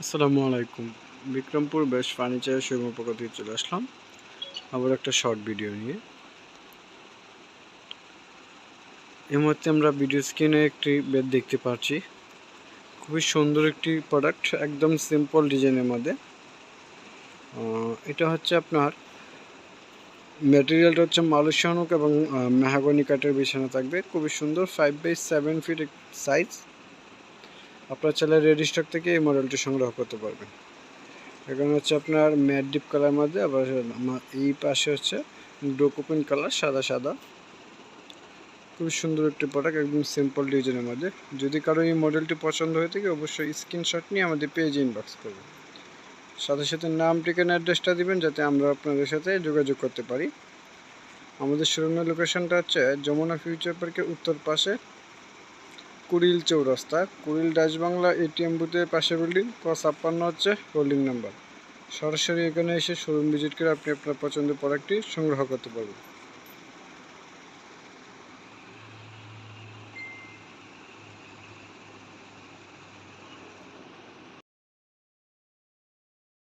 আসসালামু আলাইকুম। বিক্রমপুর বেস্ট ফার্নিচারের শোরুমের পক্ষ থেকে চলে আসলাম আবার একটা শর্ট ভিডিও নিয়ে। এই মুহূর্তে আমরা ভিডিও স্ক্রিনে একটি বেড দেখতে পাচ্ছি। খুবই সুন্দর একটি প্রোডাক্ট, একদম সিম্পল ডিজাইনের মধ্যে। এটা হচ্ছে আপনার ম্যাটেরিয়ালটা হচ্ছে মালয়েশিয়ান ওক এবং মেহগনি কাঠের বিছানা থাকবে। খুবই সুন্দর, 5x7 ফিট সাইজ। আপনার চাইলে রেডি স্টক থেকে এই মডেলটি সংগ্রহ করতে পারবেন। এখানে হচ্ছে আপনার ম্যাট ডিপ কালার মধ্যে, আবার এই পাশে হচ্ছে ডোকোপিন কালার, সাদা সাদা। খুবই সুন্দর একটি প্রোডাক্ট, একদম সিম্পল ডিজাইনের মধ্যে। যদি কারো এই মডেলটি পছন্দ হয়ে থাকে অবশ্যই স্ক্রিনশট নিয়ে আমাদের পেজে ইনবক্স করবেন। সাথে সাথে নাম, ঠিকানা, অ্যাড্রেসটা দিবেন যাতে আমরা আপনাদের সাথে যোগাযোগ করতে পারি। আমাদের শোরুমের লোকেশনটা হচ্ছে যমুনা ফিউচার পার্কের উত্তর পাশে কুড়িল চৌরাস্তা, কুড়িল ডাচ বাংলা এটিএম বুথের পাশে বিল্ডিং, ক56 হচ্ছে হোল্ডিং নাম্বার। সরাসরি এখানে এসে শোরুম ভিজিট করে আপনি আপনার পছন্দের প্রোডাক্টটি সংগ্রহ করতে পারবেন।